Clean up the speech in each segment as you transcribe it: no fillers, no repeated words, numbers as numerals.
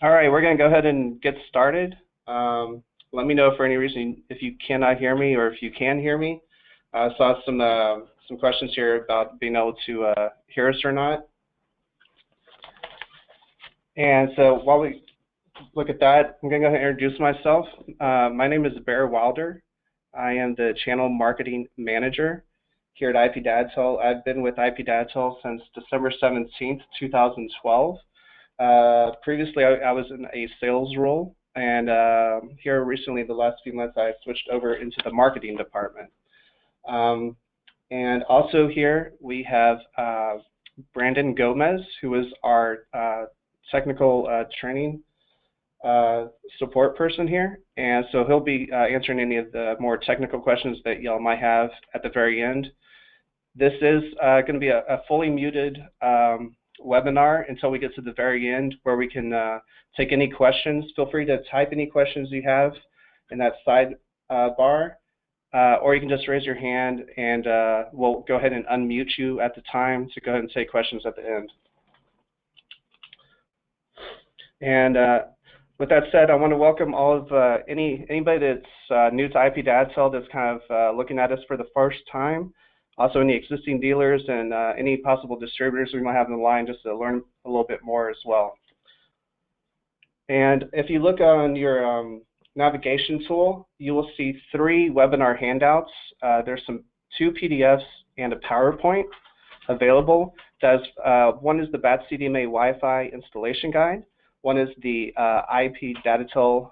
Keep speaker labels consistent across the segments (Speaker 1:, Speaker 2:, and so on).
Speaker 1: All right, we're going to go ahead and get started. Let me know for any reason if you cannot hear me or if you can hear me. I saw some questions here about being able to hear us or not. And so while we look at that, I'm going to go ahead and introduce myself. My name is Bear Wilder. I am the Channel Marketing Manager here at ipDatatel. I've been with ipDatatel since December 17th, 2012. Previously, I was in a sales role, and here recently, the last few months, I switched over into the marketing department. And also here, we have Brandon Gomez, who is our technical training support person here, and so he'll be answering any of the more technical questions that y'all might have at the very end. This is going to be a fully muted webinar until we get to the very end, where we can take any questions. Feel free to type any questions you have in that side bar, or you can just raise your hand and we'll go ahead and unmute you at the time to go ahead and take questions at the end. And with that said, I want to welcome all of anybody that's new to ipDatatel, that's kind of looking at us for the first time. Also, any existing dealers and any possible distributors we might have in the line, just to learn a little bit more as well. And if you look on your navigation tool, you will see 3 webinar handouts. There's two PDFs and a PowerPoint available. One is the BAT CDMA Wi-Fi installation guide. One is the ipDatatel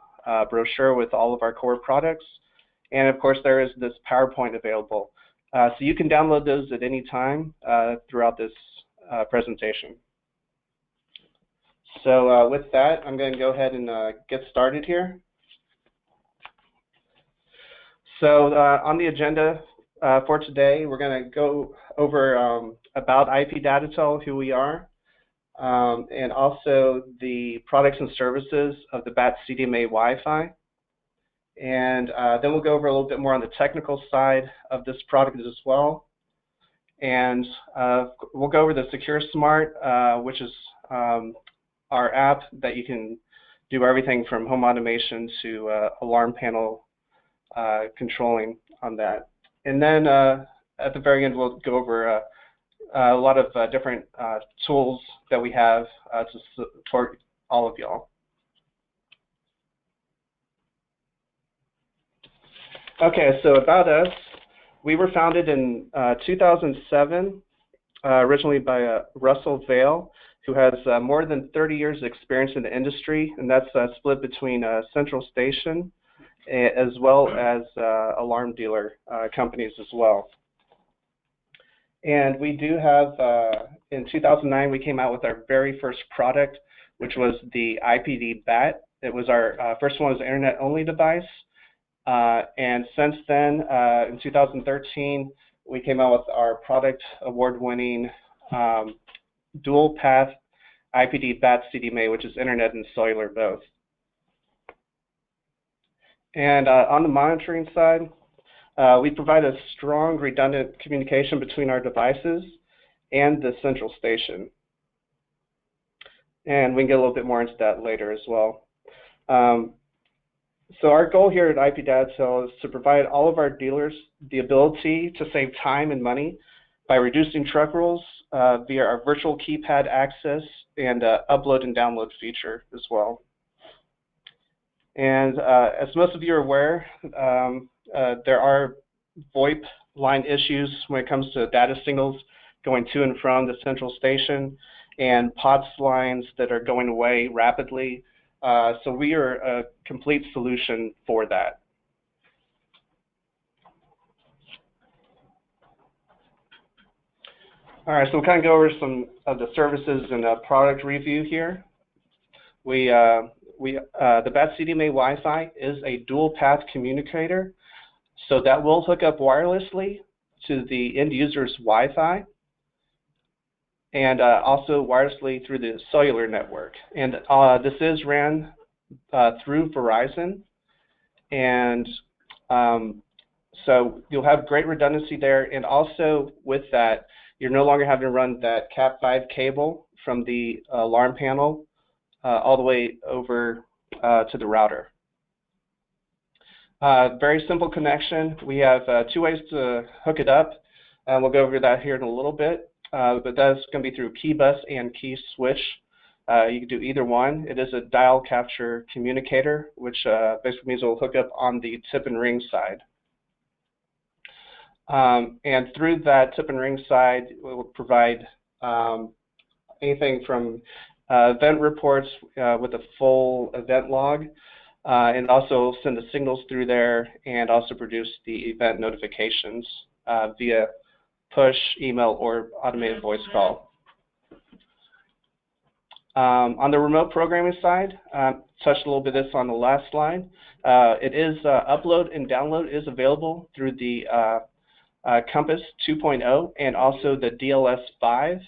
Speaker 1: brochure with all of our core products. And of course, there is this PowerPoint available. So you can download those at any time throughout this presentation. So with that, I'm going to go ahead and get started here. So on the agenda for today, we're going to go over about ipDatatel, who we are, and also the products and services of the BAT CDMA Wi-Fi. And then we'll go over a little bit more on the technical side of this product as well. And we'll go over the Secure Smart, which is our app that you can do everything from home automation to alarm panel controlling on that. And then at the very end, we'll go over a lot of different tools that we have to support all of y'all. Okay, so about us, we were founded in 2007, originally by Russell Vail, who has more than 30 years of experience in the industry, and that's split between Central Station as well as alarm dealer companies as well. And we do have, in 2009, we came out with our very first product, which was the IPD BAT. It was our first one, was an internet-only device. And since then, in 2013, we came out with our product award-winning dual path IPD BAT CDMA, which is internet and cellular both. And on the monitoring side, we provide a strong redundant communication between our devices and the central station. And we can get a little bit more into that later as well. So our goal here at ipDatatel is to provide all of our dealers the ability to save time and money by reducing truck rolls via our virtual keypad access and upload and download feature as well. And as most of you are aware, there are VoIP line issues when it comes to data signals going to and from the central station, and POTS lines that are going away rapidly. So we are a complete solution for that. All right, so we'll kind of go over some of the services and product review here. The BAT CDMA Wi-Fi is a dual path communicator, so that will hook up wirelessly to the end user's Wi-Fi, and also wirelessly through the cellular network. And this is ran through Verizon, and so you'll have great redundancy there. And also with that, you're no longer having to run that Cat5 cable from the alarm panel all the way over to the router. Very simple connection. We have 2 ways to hook it up, and we'll go over that here in a little bit. But that's going to be through key bus and key switch. You can do either one. It is a dial capture communicator, which basically means it will hook up on the tip and ring side. And through that tip and ring side, it will provide anything from event reports with a full event log, and also send the signals through there, and also produce the event notifications via push, email, or automated voice call. On the remote programming side, touched a little bit of this on the last slide. It is upload and download is available through the Compass 2.0 and also the DLS5.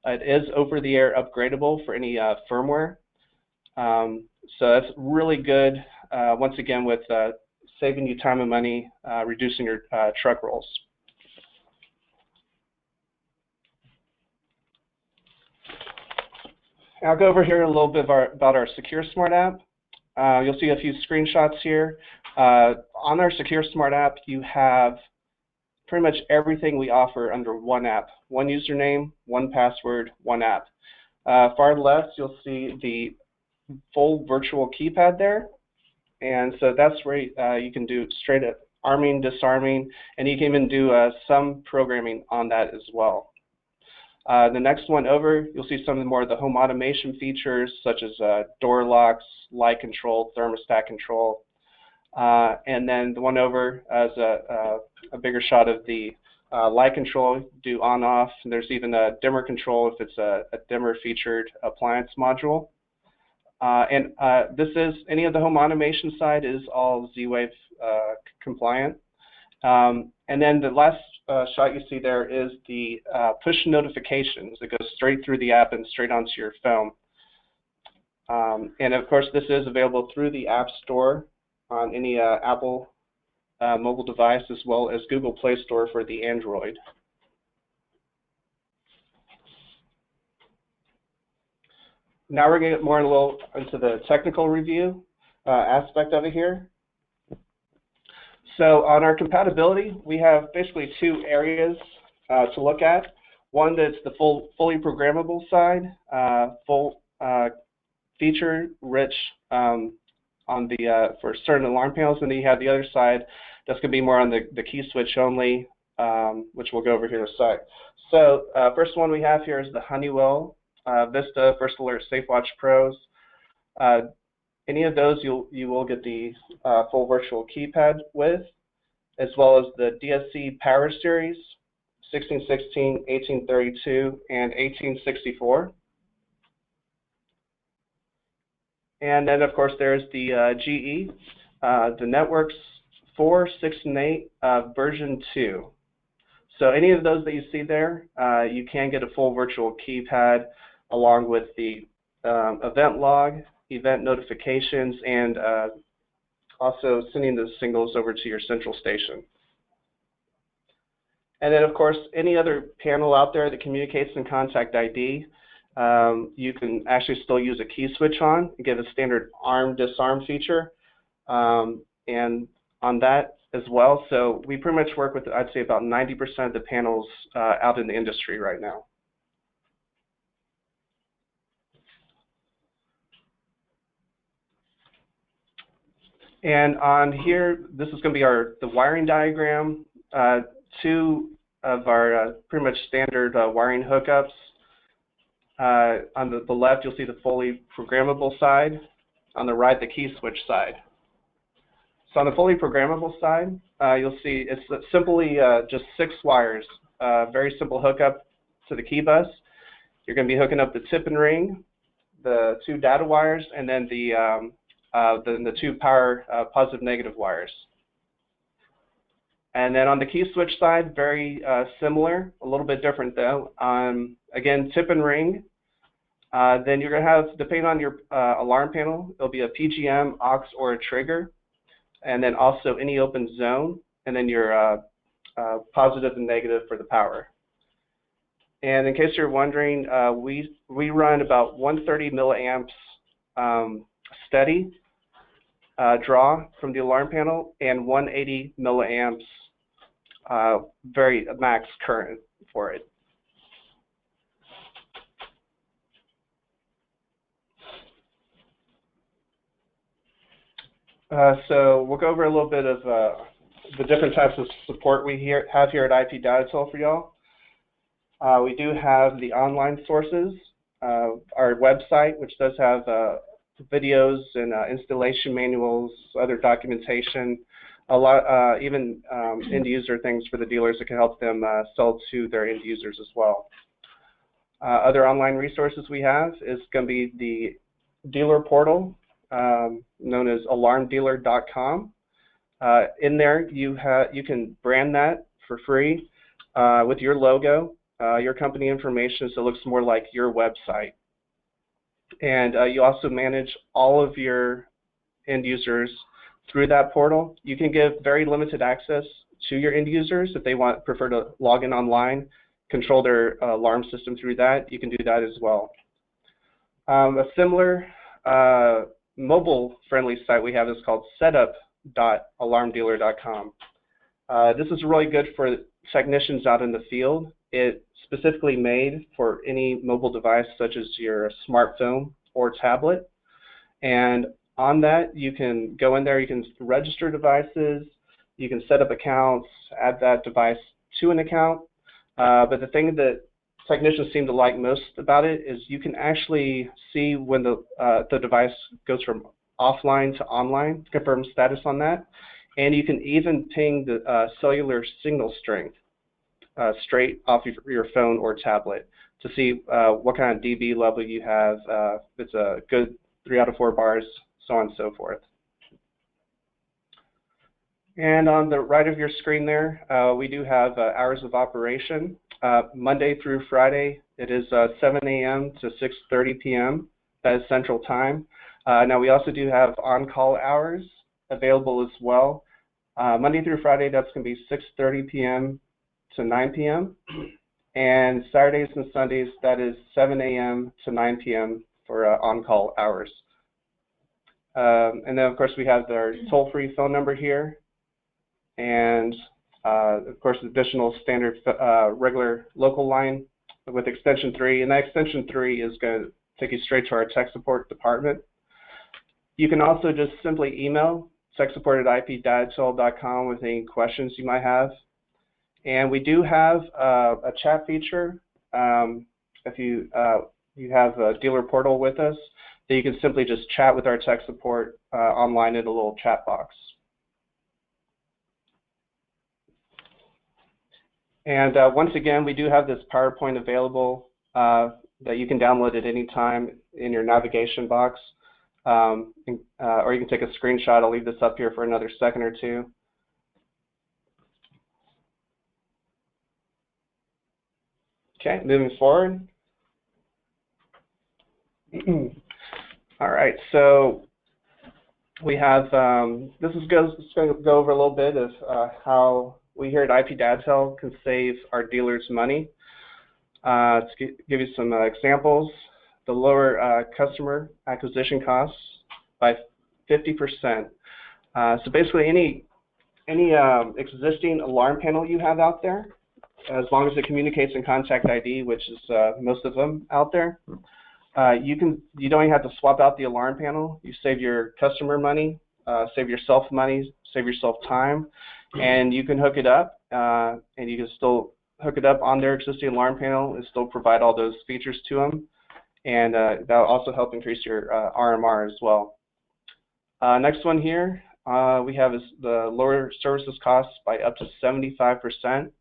Speaker 1: It is over-the-air upgradable for any firmware. So that's really good, once again, with saving you time and money, reducing your truck rolls. I'll go over here a little bit about our Secure Smart app. You'll see a few screenshots here. On our Secure Smart app, you have pretty much everything we offer under one app. One username, one password, one app. Far left, you'll see the full virtual keypad there. And so that's where you can do straight up arming, disarming, and you can even do some programming on that as well. The next one over, you'll see some more of the home automation features, such as door locks, light control, thermostat control. And then the one over as a bigger shot of the light control, do on-off. There's even a dimmer control if it's a dimmer featured appliance module. And this is, any of the home automation side is all Z-Wave compliant. And then the last shot you see there is the push notifications. It goes straight through the app and straight onto your phone. And of course, this is available through the App Store on any Apple mobile device, as well as Google Play Store for the Android. Now we're going to get more into the technical review aspect of it here. So on our compatibility, we have basically 2 areas to look at. One that's the fully programmable side, full feature-rich on the for certain alarm panels, and then you have the other side that's going to be more on the key switch only, which we'll go over here in a sec. So first one we have here is the Honeywell Vista First Alert SafeWatch Pros. Any of those you will get the full virtual keypad with, as well as the DSC Power Series 1616, 1832, and 1864. And then of course there's the GE, the Networks 4, 6, and 8 version 2. So any of those that you see there, you can get a full virtual keypad along with the event log, event notifications, and also sending the signals over to your central station. And then of course any other panel out there that communicates in contact ID, you can actually still use a key switch on and give a standard arm disarm feature, and on that as well. So we pretty much work with, I'd say, about 90% of the panels out in the industry right now. And on here, this is going to be the wiring diagram. 2 of our pretty much standard wiring hookups. On the left, you'll see the fully programmable side. On the right, the key switch side. So on the fully programmable side, you'll see it's simply just 6 wires. Very simple hookup to the key bus. You're going to be hooking up the tip and ring, the 2 data wires, and then the 2 power positive negative wires. And then on the key switch side, very similar, a little bit different though. Again, tip and ring. Then you're going to have, depending on your alarm panel, it'll be a PGM, aux, or a trigger, and then also any open zone, and then your positive and negative for the power. And in case you're wondering, we run about 130 milliamps steady draw from the alarm panel and 180 milliamps very max current for it. So we'll go over a little bit of the different types of support we have here at ipDatatel for y'all. We do have the online sources, our website, which does have videos and installation manuals, other documentation, a lot, even end user things for the dealers that can help them sell to their end users as well. Other online resources we have is going to be the dealer portal, known as alarmdealer.com. In there, you can brand that for free with your logo, your company information, so it looks more like your website. And you also manage all of your end users through that portal. You can give very limited access to your end users if they prefer to log in online, control their alarm system through that. You can do that as well. A similar mobile-friendly site we have is called setup.alarmdealer.com. This is really good for technicians out in the field. It's specifically made for any mobile device such as your smartphone or tablet. And on that, you can go in there, you can register devices, you can set up accounts, add that device to an account. But the thing that technicians seem to like most about it is you can actually see when the device goes from offline to online, confirm status on that, and you can even ping the cellular signal strength straight off of your phone or tablet to see what kind of dB level you have, if it's a good 3 out of 4 bars, so on and so forth. And on the right of your screen there, we do have hours of operation. Monday through Friday, it is 7 a.m. to 6:30 p.m. That is Central Time. Now we also do have on-call hours available as well. Monday through Friday, that's going to be 6:30 p.m. to 9 p.m. And Saturdays and Sundays, that is 7 a.m. to 9 p.m. for on-call hours. And then, of course, we have our toll-free phone number here. And, of course, additional standard regular local line with extension 3. And that extension 3 is going to take you straight to our tech support department. You can also just simply email techsupport@ipdatatel.com with any questions you might have. And we do have a chat feature. If you have a dealer portal with us, that you can simply just chat with our tech support online in a little chat box. And once again, we do have this PowerPoint available that you can download at any time in your navigation box, or you can take a screenshot. I'll leave this up here for another second or two. Okay, moving forward. All right, so we have, this is going to go over a little bit of how we here at ipDatatel can save our dealers money. To give you some examples, the lower customer acquisition costs by 50%. So basically any existing alarm panel you have out there, as long as it communicates in contact ID, which is most of them out there, you don't even have to swap out the alarm panel. You save your customer money, save yourself money, save yourself time, and you can hook it up, and you can still hook it up on their existing alarm panel and still provide all those features to them, and that'll also help increase your RMR as well. Next one here we have is the lower services costs by up to 75%.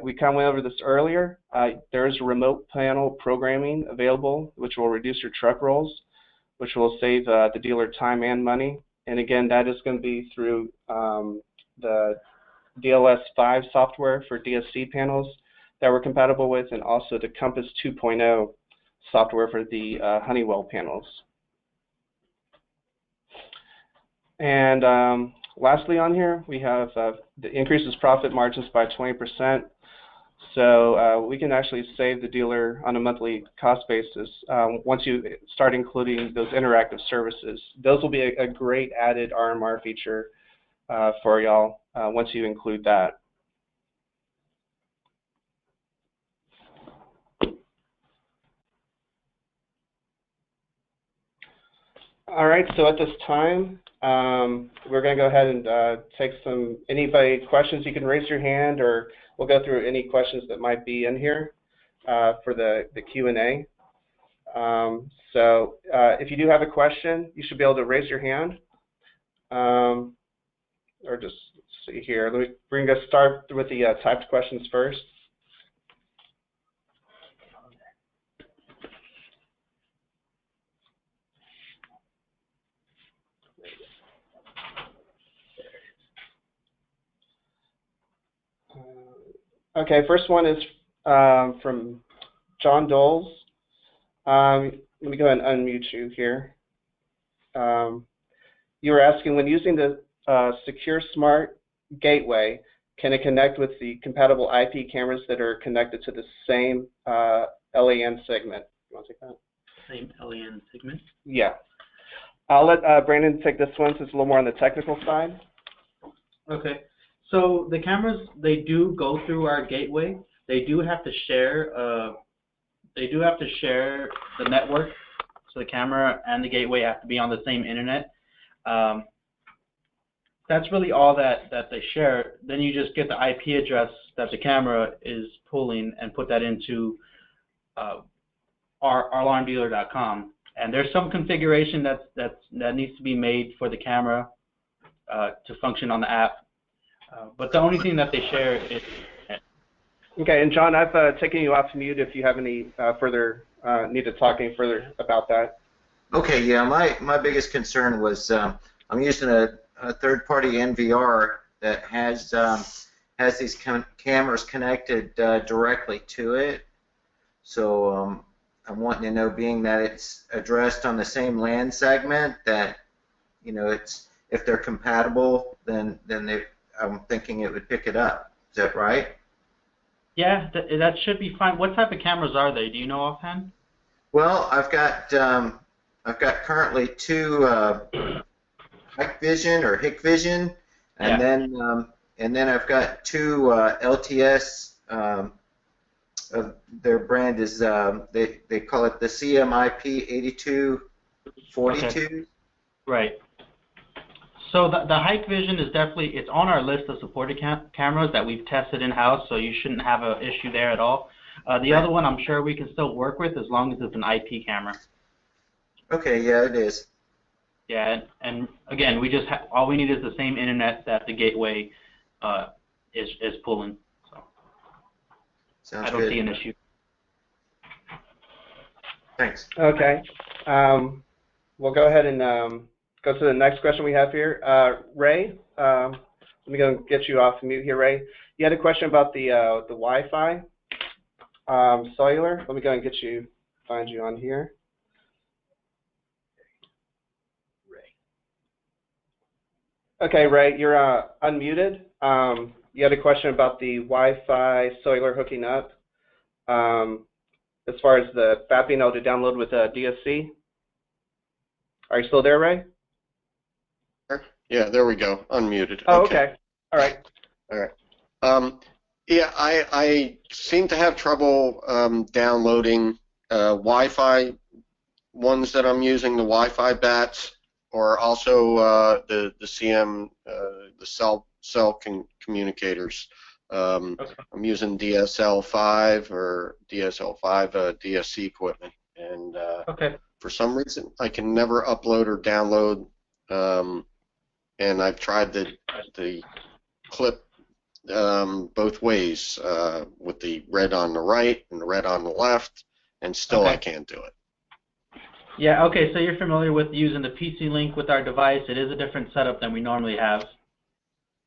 Speaker 1: We kind of went over this earlier. There is remote panel programming available, which will reduce your truck rolls, which will save the dealer time and money. And again, that is going to be through the DLS5 software for DSC panels that we're compatible with, and also the Compass 2.0 software for the Honeywell panels. And lastly on here, we have the increases profit margins by 20%. So we can actually save the dealer on a monthly cost basis once you start including those interactive services. Those will be a great added RMR feature for y'all once you include that. All right, so at this time, we're going to go ahead and take anybody questions. You can raise your hand, or we'll go through any questions that might be in here for the Q&A. So if you do have a question, you should be able to raise your hand. Or just see here. We're going to start with the typed questions first. Okay, first one is from John Doles. Let me go ahead and unmute you here. You were asking, when using the Secure Smart Gateway, can it connect with the compatible IP cameras that are connected to the same LAN segment? You want to take that?
Speaker 2: Same LAN segment?
Speaker 1: Yeah. I'll let Brandon take this one since it's a little more on the technical side.
Speaker 2: Okay. So the cameras, they do go through our gateway. They do have to share. The network. So the camera and the gateway have to be on the same internet. That's really all that they share. Then you just get the IP address that the camera is pulling and put that into our alarmdealer.com. And there's some configuration that needs to be made for the camera to function on the app. But the only thing that they share is.
Speaker 1: Okay, and John, I've taken you off mute if you have any further need to talk any further about that.
Speaker 3: Okay, yeah, my biggest concern was I'm using a third-party NVR that has these cameras connected directly to it. So I'm wanting to know, being that it's addressed on the same LAN segment, that if they're compatible, then I'm thinking it would pick it up. Is that right?
Speaker 2: Yeah, that should be fine. What type of cameras are they? Do you know offhand?
Speaker 3: Well, I've got currently two Hikvision or Hikvision, and then I've got two LTS. Their brand is they call it the CMIP 8242.
Speaker 2: Okay. Right. So the Hikvision is it's on our list of supported cameras that we've tested in-house, so you shouldn't have an issue there at all. The other one I'm sure we can still work with as long as it's an IP camera.
Speaker 3: Okay, yeah, it is.
Speaker 2: Yeah, and again, all we need is the same internet that the gateway is pulling. So
Speaker 3: Sounds
Speaker 2: I don't see an issue.
Speaker 3: Thanks.
Speaker 1: Okay. We'll go ahead and go to the next question we have here. Ray, let me go and get you off mute here, Ray. You had a question about the Wi-Fi cellular. Let me go and find you on here. Okay, Ray, you're unmuted. You had a question about the Wi-Fi cellular hooking up as far as the BAT being able to download with a DSC. Are you still there, Ray?
Speaker 4: Yeah, there we go. Unmuted.
Speaker 1: Oh, okay. All right.
Speaker 4: All right. Yeah, I seem to have trouble downloading Wi-Fi ones that I'm using, the Wi-Fi BATs, or also the CM, the cell communicators.
Speaker 2: Okay.
Speaker 4: I'm using DSL5 or DSL5 DSC equipment, and for some reason I can never upload or download. And I've tried the clip both ways with the red on the right and the red on the left, and still I can't do it.
Speaker 2: Yeah, okay, so you're familiar with using the PC link with our device. It is a different setup than we normally have.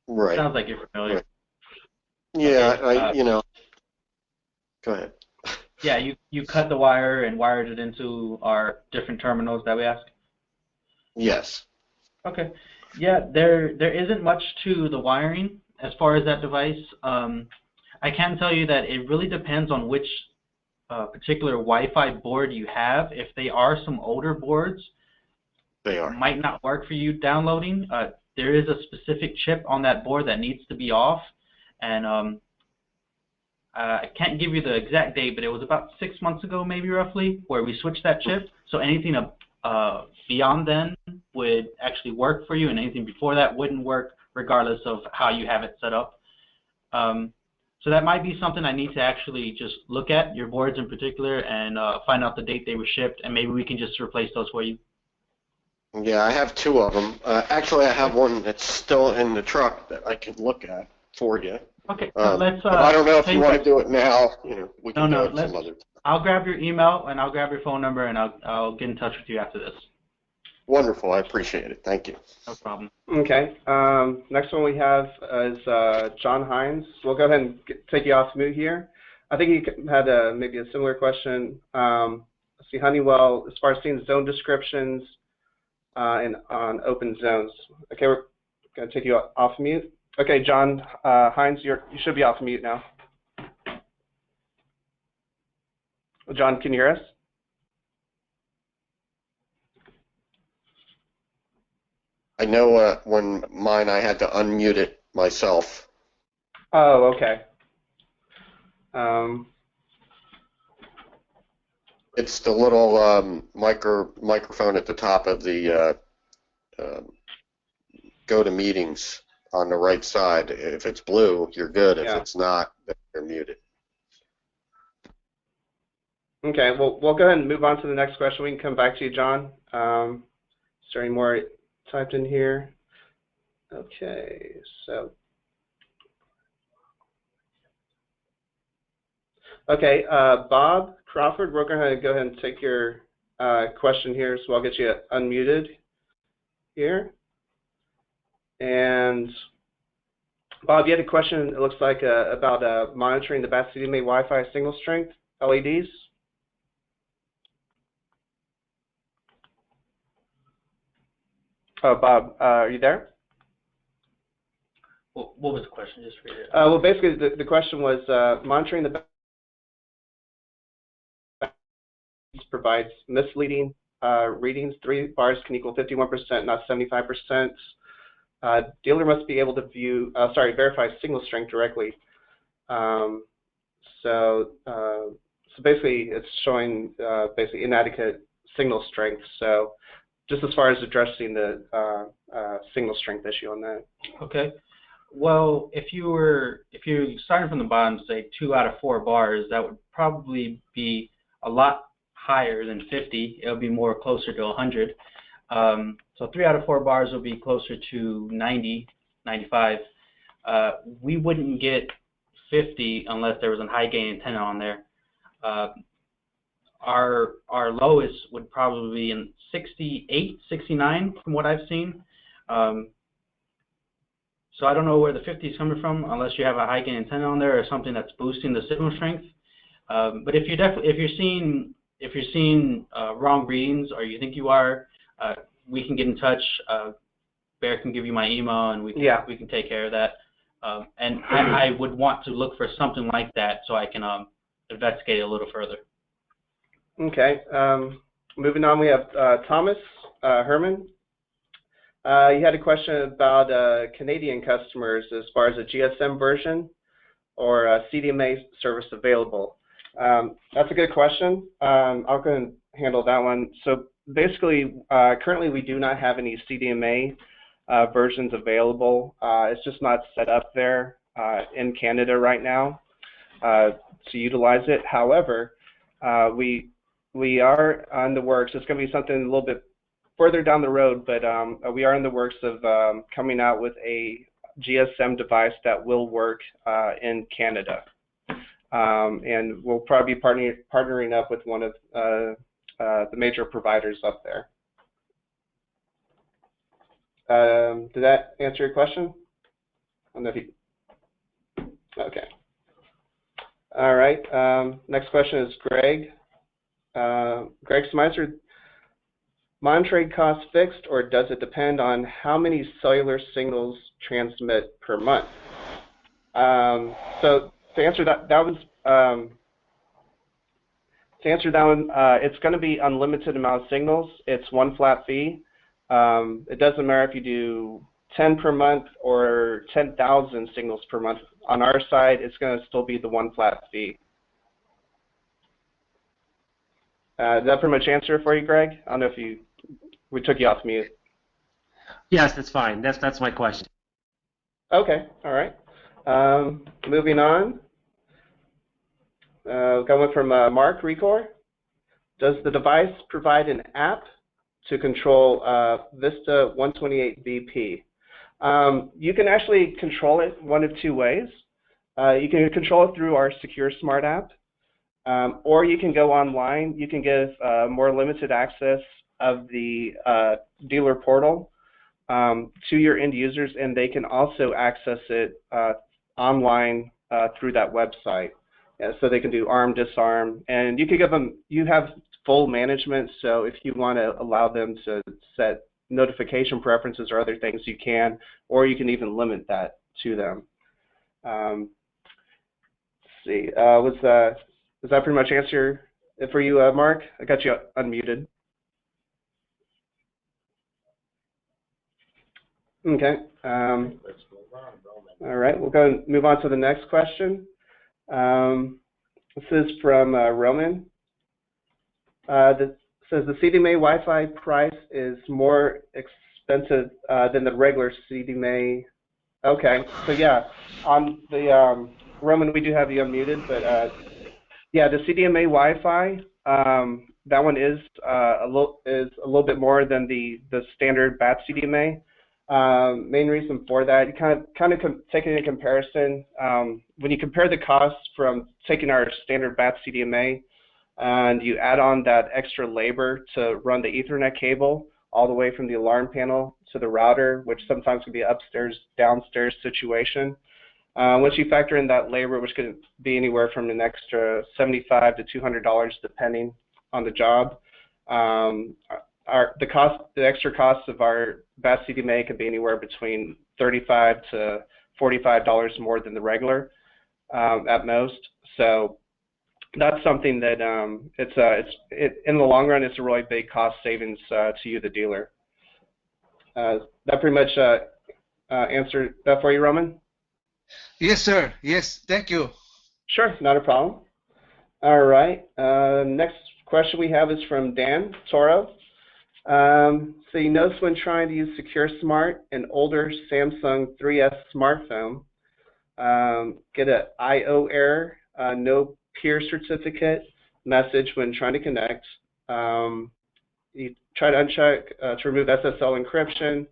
Speaker 4: Right.
Speaker 2: Sounds like you're familiar.
Speaker 4: Right. Yeah,
Speaker 2: okay,
Speaker 4: go ahead.
Speaker 2: Yeah, you cut the wire and wired it into our different terminals that we asked?
Speaker 4: Yes.
Speaker 2: Okay. Yeah, there isn't much to the wiring as far as that device. I I can tell you that it really depends on which particular Wi-Fi board you have. If they are some older boards,
Speaker 4: they
Speaker 2: might not work for you downloading. There is a specific chip on that board that needs to be off, and I can't give you the exact date, but it was about 6 months ago, maybe roughly, where we switched that chip. So anything beyond then would actually work for you, and anything before that wouldn't work, regardless of how you have it set up. So that might be something I need to actually just look at, your boards in particular, and find out the date they were shipped, and maybe we can just replace those for you.
Speaker 4: Yeah, I have 2 of them. Actually, I have one that's still in the truck that I can look at for you.
Speaker 2: Okay, so let's.
Speaker 4: But I don't know if you want to do it now. You know, we can do it some other time.
Speaker 2: I'll grab your email and I'll grab your phone number and I'll get in touch with you after this.
Speaker 4: Wonderful, I appreciate it. Thank you.
Speaker 2: No problem.
Speaker 1: Okay. Next one we have is John Hines. We'll go ahead and take you off mute here. I think he had maybe a similar question. Let's see, Honeywell, as far as seeing zone descriptions and on open zones. Okay, we're going to take you off mute. Okay, John Hines, you should be off mute now. John, can you hear us?
Speaker 4: I know when mine, I had to unmute it myself.
Speaker 1: Oh, okay.
Speaker 4: It's the little microphone at the top of the go to meetings on the right side. If it's blue, you're good. If it's not, then you're muted.
Speaker 1: Okay, well, we'll go ahead and move on to the next question. We can come back to you, John. Is there any more typed in here? Okay, so. Okay, Bob Crawford, we're going to go ahead and take your question here, so I'll get you unmuted here. And Bob, you had a question, it looks like, about monitoring the BAT CDMA Wi-Fi single strength LEDs. Oh, Bob, are you there?
Speaker 2: What was the question? Just read it.
Speaker 1: Well, basically, the question was monitoring the BAT provides misleading readings. 3 bars can equal 51%, not 75%. Dealer must be able to verify signal strength directly. So basically, it's showing basically inadequate signal strength. So just as far as addressing the signal strength issue on that.
Speaker 2: Okay. Well, if you're starting from the bottom, say 2 out of 4 bars, that would probably be a lot higher than 50. It would be more closer to 100. So 3 out of 4 bars would be closer to 90, 95. We wouldn't get 50 unless there was a high gain antenna on there. Our lowest would probably be in 68, 69 from what I've seen. So I don't know where the 50 is coming from unless you have a high gain antenna on there or something that's boosting the signal strength. But if you're seeing wrong readings or you think you are, we can get in touch. Bear can give you my email and we can take care of that. And I would want to look for something like that so I can investigate it a little further.
Speaker 1: Okay. Moving on, we have Thomas Herman. You had a question about Canadian customers as far as a GSM version or a CDMA service available. That's a good question. I'll go ahead and handle that one. So basically, currently we do not have any CDMA versions available. It's just not set up there in Canada right now to utilize it. However, we are on the works. It's going to be something a little bit further down the road, but we are in the works of coming out with a GSM device that will work in Canada. And we'll probably be partnering up with one of the major providers up there. Did that answer your question? I don't know if you... Okay. All right. Next question is Greg. Greg Smicer, monitoring cost fixed, or does it depend on how many cellular signals transmit per month? So to answer that, it's going to be unlimited amount of signals. It's one flat fee. It doesn't matter if you do 10 per month or 10,000 signals per month. On our side, it's going to still be the one flat fee. Did that pretty much answer it for you, Greg? I don't know if we took you off mute.
Speaker 5: Yes, that's fine. That's my question.
Speaker 1: Okay, all right. Moving on. Got one from Mark Recor. Does the device provide an app to control Vista 128BP? You can actually control it one of two ways. You can control it through our Secure Smart app, or you can go online. You can give more limited access of the dealer portal to your end users, and they can also access it online through that website. Yeah, so they can do arm, disarm, and you can give them, you have full management, so if you want to allow them to set notification preferences or other things, you can, or you can even limit that to them. Let's see, does that pretty much answer it for you, Mark? I got you unmuted. Okay. All right, we'll go and move on to the next question. This is from Roman. That says the CDMA Wi-Fi price is more expensive than the regular CDMA. Okay, so yeah, on the Roman, we do have you unmuted, but yeah, the CDMA Wi-Fi, that one is a little bit more than the standard BAT CDMA. Main reason for that, you kind of taking a comparison, when you compare the costs from taking our standard BAT CDMA and you add on that extra labor to run the Ethernet cable all the way from the alarm panel to the router, which sometimes can be upstairs, downstairs situation. Once you factor in that labor, which could be anywhere from an extra $75 to $200 depending on the job, the extra cost of our BAT CDMA can be anywhere between $35 to $45 more than the regular at most. So that's something that in the long run, it's a really big cost savings to you, the dealer. That pretty much answered that for you, Roman?
Speaker 6: Yes, sir. Yes, thank you.
Speaker 1: Sure, not a problem. All right. Next question we have is from Dan Toro. So you notice when trying to use Secure Smart, an older Samsung 3S smartphone, get an I/O error, no peer certificate message when trying to connect. You try to uncheck to remove SSL encryption.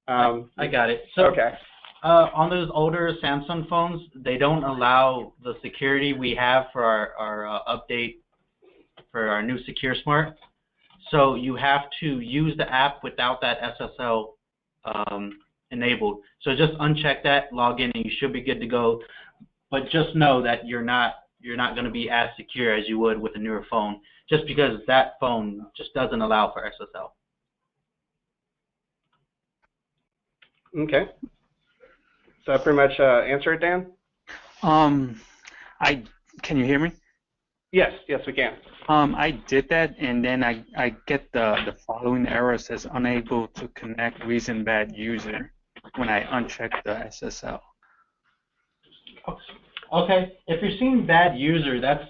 Speaker 2: I got it. So, okay. On those older Samsung phones, they don't allow the security we have for our update for our new Secure Smart. So you have to use the app without that SSL enabled. So just uncheck that, log in, and you should be good to go. But just know that you're not going to be as secure as you would with a newer phone, just because that phone just doesn't allow for SSL.
Speaker 1: Okay. So that pretty much answer it, Dan?
Speaker 7: Can you hear me?
Speaker 1: Yes, we can.
Speaker 7: I did that, and then I get the following error. Says unable to connect recent bad user when I uncheck the SSL.
Speaker 2: Okay, if you're seeing bad user, that's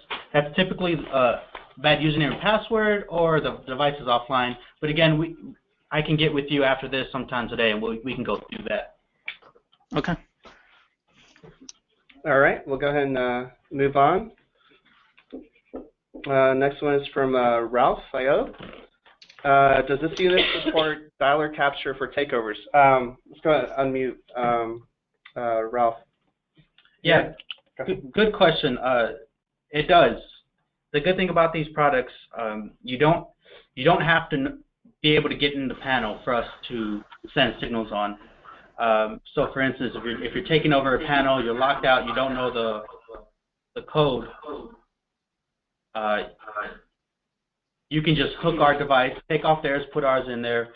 Speaker 2: typically bad username and password, or the device is offline. But again, I can get with you after this sometime today, and we can go through that.
Speaker 7: Okay.
Speaker 1: All right, we'll go ahead and move on. Next one is from Ralph IO. Does this unit support dialer capture for takeovers? Let's go ahead and unmute Ralph.
Speaker 2: Yeah, good question. It does. The good thing about these products, you don't have to be able to get in the panel for us to send signals on. So, for instance, if you're taking over a panel, you're locked out, you don't know the code. You can just hook our device, take off theirs, put ours in there,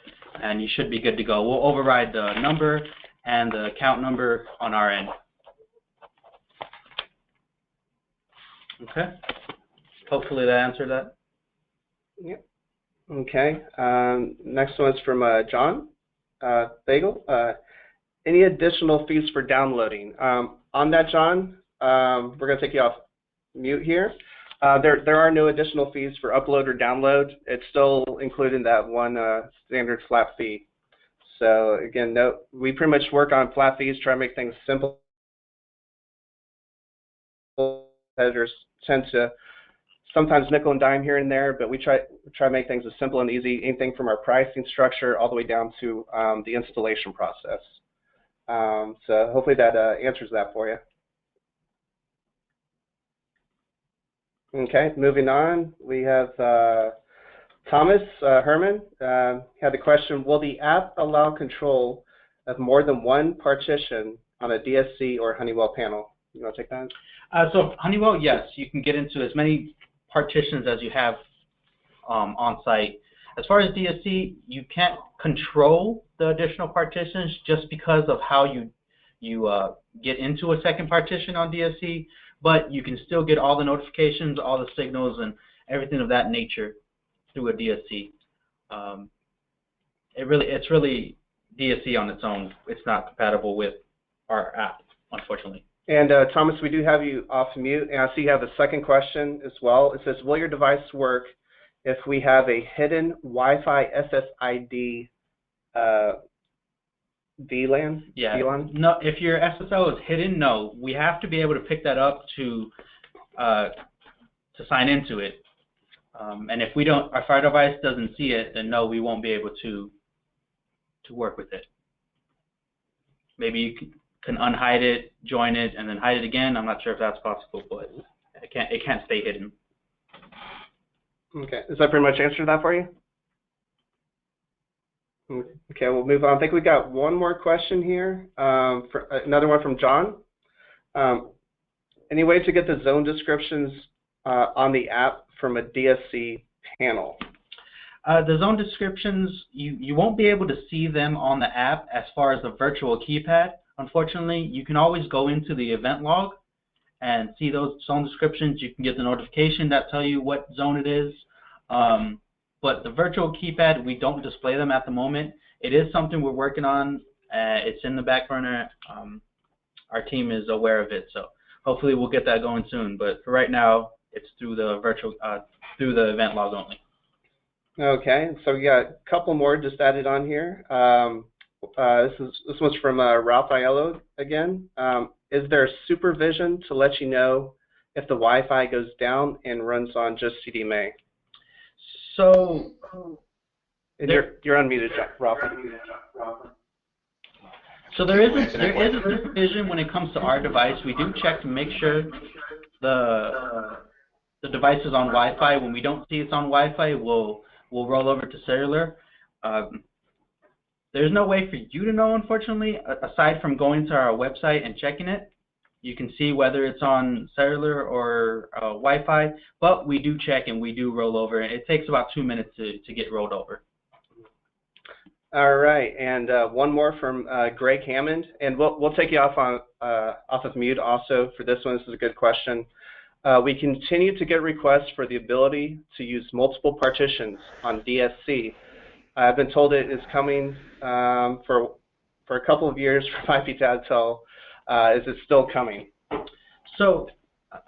Speaker 2: and you should be good to go. We'll override the number and the account number on our end. Okay. Hopefully that answered that.
Speaker 1: Yep. Okay. Next one is from John Bagel. Any additional fees for downloading? On that, John, we're going to take you off mute here. There are no additional fees for upload or download. It's still included in that one standard flat fee. So again, no, we pretty much work on flat fees, try to make things simple. Competitors tend to sometimes nickel and dime here and there, but we try to make things as simple and easy, anything from our pricing structure all the way down to the installation process. So hopefully that answers that for you. Okay, moving on, we have Thomas Herman had the question, will the app allow control of more than one partition on a DSC or Honeywell panel? You want to take that?
Speaker 2: So Honeywell, yes, you can get into as many partitions as you have on site. As far as DSC, you can't control the additional partitions just because of how you get into a second partition on DSC, but you can still get all the notifications, all the signals, and everything of that nature through a DSC. It's really DSC on its own. It's not compatible with our app, unfortunately.
Speaker 1: And Thomas, we do have you off mute, and I see you have a second question as well. It says, will your device work if we have a hidden Wi-Fi SSID VLAN?
Speaker 2: Yeah.
Speaker 1: VLAN?
Speaker 2: No, if your SSL is hidden, no. We have to be able to pick that up to sign into it. And if our device doesn't see it, then no, we won't be able to work with it. Maybe you can unhide it, join it, and then hide it again. I'm not sure if that's possible, but it can't stay hidden.
Speaker 1: Okay, does that pretty much answer that for you? Okay, we'll move on. I think we got one more question here. Another one from John. Any way to get the zone descriptions on the app from a DSC panel?
Speaker 2: The zone descriptions, you won't be able to see them on the app as far as the virtual keypad. Unfortunately, you can always go into the event log and see those zone descriptions. You can get the notification that tell you what zone it is. But the virtual keypad, we don't display them at the moment. It is something we're working on. It's in the back burner. Our team is aware of it, so hopefully we'll get that going soon. But for right now, it's through the virtual through the event log only. Okay, so we got a couple more just added on here. This one's from Ralph Aiello again. Is there supervision to let you know if the Wi-Fi goes down and runs on just CDMA? So, and you're unmuted, Ralph. So there is a supervision when it comes to our device. We do check to make sure the device is on Wi-Fi. When we don't see it's on Wi-Fi, we'll roll over to cellular. There's no way for you to know, unfortunately, aside from going to our website and checking it. You can see whether it's on cellular or Wi-Fi, but we do check and we do roll over. It takes about 2 minutes to get rolled over. All right, and one more from Greg Hammond, and we'll take you off of mute also for this one. This is a good question. We continue to get requests for the ability to use multiple partitions on DSC. I've been told it is coming for a couple of years from ipDatatel. Is it still coming? So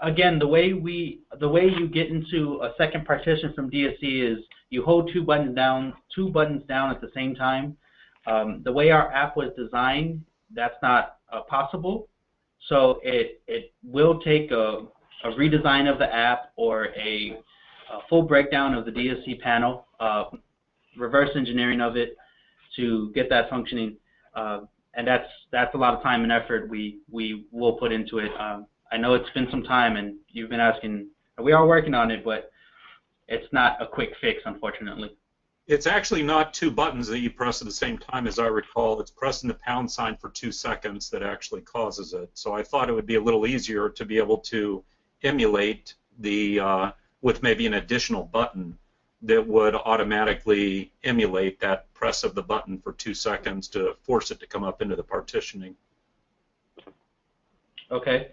Speaker 2: again, the way you get into a second partition from DSC is you hold two buttons down at the same time. The way our app was designed, that's not possible. So it will take a redesign of the app or a full breakdown of the DSC panel, reverse engineering of it to get that functioning. And that's a lot of time and effort we will put into it. I know it's been some time, and you've been asking. We are working on it, but it's not a quick fix, unfortunately.
Speaker 8: It's actually not two buttons that you press at the same time, as I recall. It's pressing the pound sign for 2 seconds that actually causes it. So I thought it would be a little easier to be able to emulate with maybe an additional button that would automatically emulate that press of the button for 2 seconds to force it to come up into the partitioning. Okay.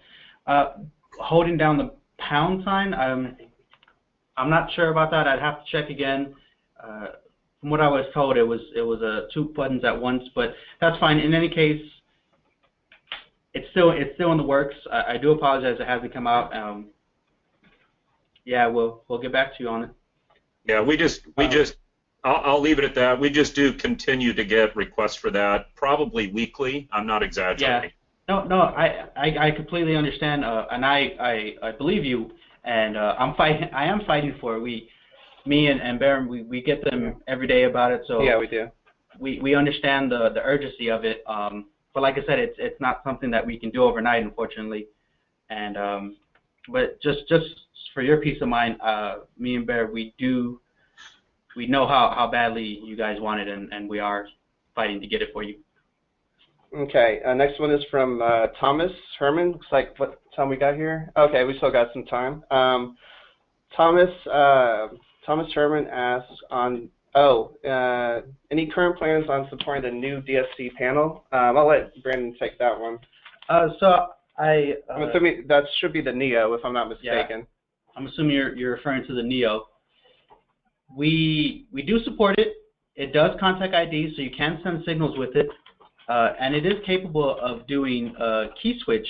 Speaker 8: Holding down the
Speaker 2: pound sign, I'm not sure about that. I'd have to check again. From what I was told, it was 2 buttons at once, but that's fine. In any case, it's still in the works. I do apologize it hasn't come out. Yeah, we'll get back to you on it.
Speaker 8: Yeah, I'll leave it at that. We just do continue to get requests for that, probably weekly. I'm not exaggerating.
Speaker 2: Yeah. No, I completely understand, and I believe you, and I am fighting for it. Me and Baron, we get them every day about it, so
Speaker 1: yeah, we do.
Speaker 2: We understand the urgency of it, but like I said, it's not something that we can do overnight, unfortunately, and but just for your peace of mind, me and Bear, we know how badly you guys want it, and we are fighting to get it for you.
Speaker 1: Okay, next one is from Thomas Herman. Looks like what time we got here? Okay, we still got some time. Thomas Herman asks on any current plans on supporting the new DSC panel? I'll let Brandon take that one.
Speaker 2: So I'm
Speaker 1: assuming that should be the Neo, if I'm not mistaken.
Speaker 2: Yeah, I'm assuming you're referring to the Neo. We do support it. It does contact ID, so you can send signals with it, and it is capable of doing key switch.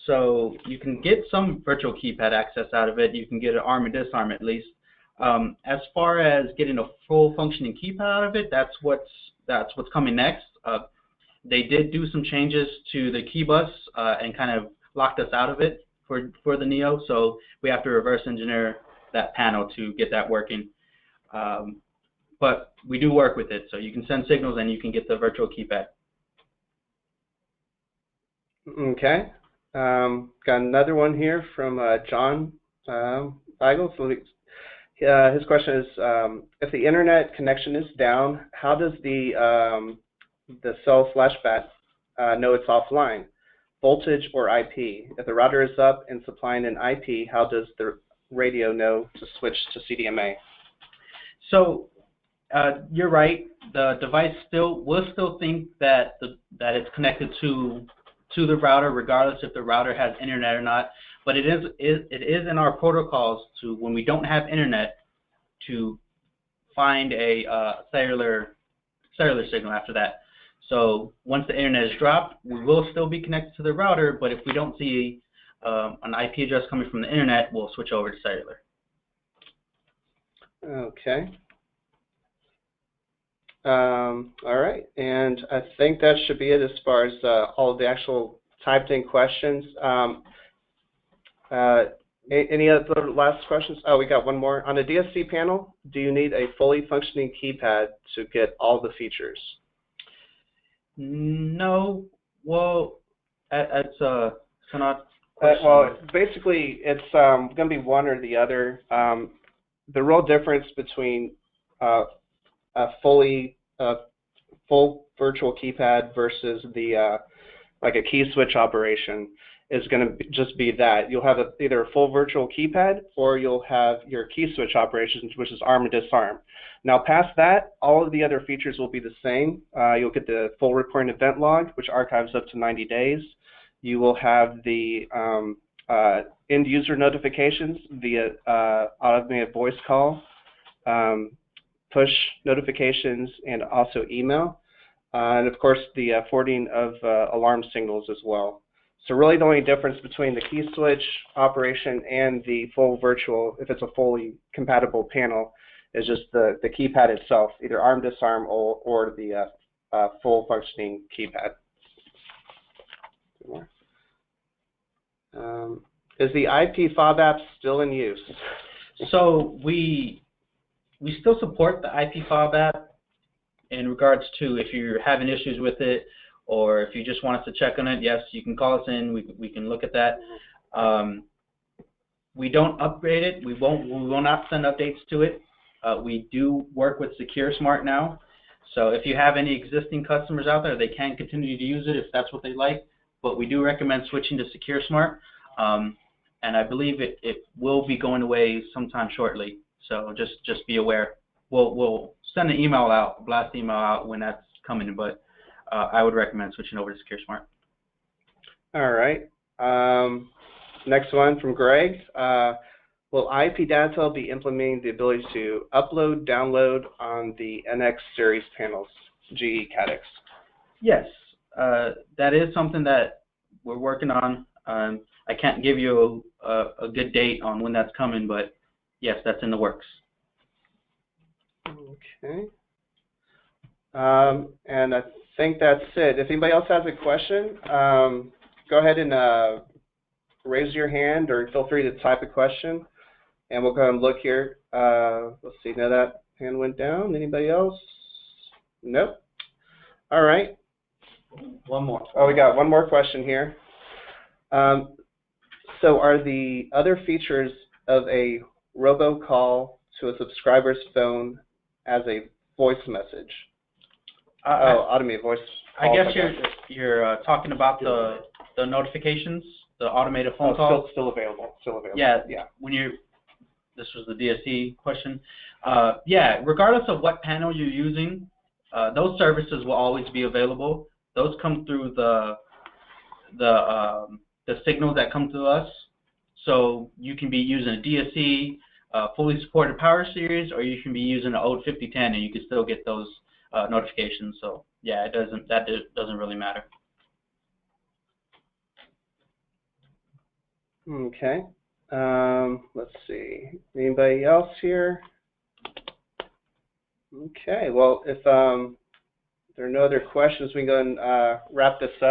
Speaker 2: So you can get some virtual keypad access out of it. You can get an arm and disarm at least. As far as getting a full functioning keypad out of it, that's what's coming next. They did do some changes to the key bus and kind of locked us out of it for the Neo. So we have to reverse engineer that panel to get that working. But we do work with it, so you can send signals and you can get the virtual keypad.
Speaker 1: Okay. Got another one here from John Feigl. So his question is, if the internet connection is down, how does the cell/BAT know it's offline? Voltage or IP? If the router is up and supplying an IP, how does the radio know to switch to CDMA?
Speaker 2: So you're right. The device will still think that it's connected to the router, regardless if the router has internet or not. But it is in our protocols to, when we don't have internet, to find a cellular signal after that. So once the internet is dropped, we will still be connected to the router. But if we don't see an IP address coming from the internet, we'll switch over to cellular.
Speaker 1: Okay. All right, and I think that should be it as far as all of the actual typed in questions. Any other last questions? Oh, we got one more. On a DSC panel, do you need a fully functioning keypad to get all the features?
Speaker 2: No. Well, it's not.
Speaker 1: Well, basically, it's going to be one or the other. The real difference between a full virtual keypad versus the like a key switch operation is going to just be that you'll have either a full virtual keypad or you'll have your key switch operations, which is arm and disarm. Now, past that, all of the other features will be the same. You'll get the full reporting event log, which archives up to 90 days. You will have the end user notifications via automated voice call, push notifications, and also email. And of course, the forwarding of alarm signals as well. So really the only difference between the key switch operation and the full virtual, if it's a fully compatible panel, is just the keypad itself, either arm, disarm, or the full functioning keypad. Is the IP Fob Apps still in use?
Speaker 2: So we still support the IP Fob app in regards to if you're having issues with it, or if you just want us to check on it. Yes, you can call us in. We can look at that. We don't upgrade it. We will not send updates to it. We do work with Secure Smart now. So if you have any existing customers out there, they can continue to use it if that's what they like. But we do recommend switching to Secure Smart. And I believe it will be going away sometime shortly. So just be aware. We'll send an email out, a blast email out when that's coming. But I would recommend switching over to Secure Smart.
Speaker 1: All right. next one from Greg. Will ipDatatel be implementing the ability to upload, download on the NX series panels, GE CADX?
Speaker 2: Yes, that is something that we're working on. I can't give you a good date on when that's coming, but yes, that's in the works.
Speaker 1: Okay. And I think that's it. If anybody else has a question, go ahead and raise your hand or feel free to type a question, and we'll go and look here. Let's see, now that hand went down. Anybody else? Nope. All right.
Speaker 2: One more.
Speaker 1: Oh, we got one more question here. So are the other features of a robocall to a subscriber's phone as a voice message? Automated voice calls.
Speaker 2: I guess you're talking about the notifications, the automated phone calls.
Speaker 1: Still available. Still available.
Speaker 2: Yeah. When this was the DSC question. Yeah. Regardless of what panel you're using, those services will always be available. Those come through the signals that come to us. So you can be using a DSC, fully supported power series, or you can be using an old 5010, and you can still get those notifications. So yeah, that doesn't really matter.
Speaker 1: Okay. Let's see. Anybody else here? Okay. Well, if there are no other questions, we can go and wrap this up.